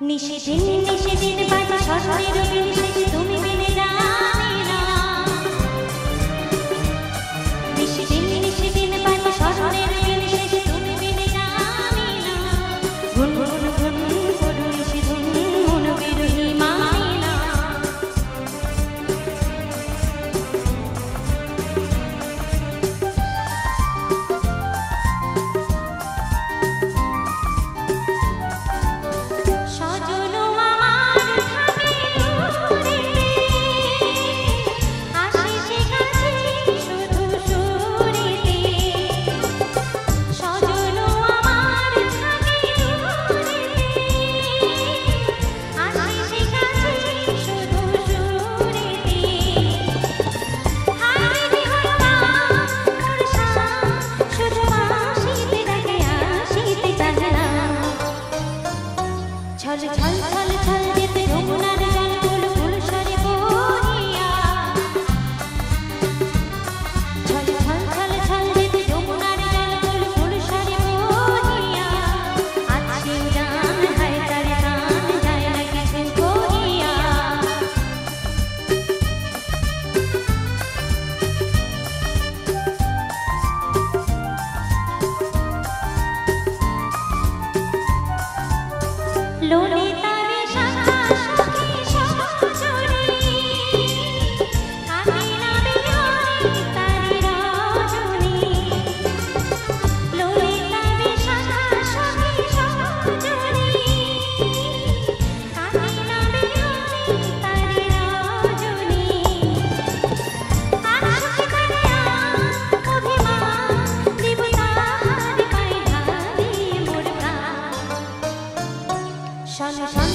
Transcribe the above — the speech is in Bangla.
নিশিদিন নিশিদিন বাজে স্বপ্নের বিশেষ তুমি বিনে জানি না। নিশিদিন নিশিদিন বাজে স্বপ্নের বিশেষ তুমি বিনে জানি না। গুন গুন গুন করু নিশিদিন মন বিরহী মানি না। ছল ছল ছল ছল যেতে যমুনার জল ফুল ফুল সরে বহিয়া। ছল ছল ছল ছল যেতে যমুনার জল ফুল ফুল সরে বহিয়া। আছে উড়ান হায় তার প্রাণ যায় না কিছু কহিয়া। ললিতারে শাখা সখী সজনী কামিনা বিহারী তারি রজনী। ললিতারে শাখা সখী সজনী কামিনা বিহারী তারি রজনী। আশিক করিয়া অভিমান দিব তাহার পায়ে ঢালি মোর প্রাণ। শন শন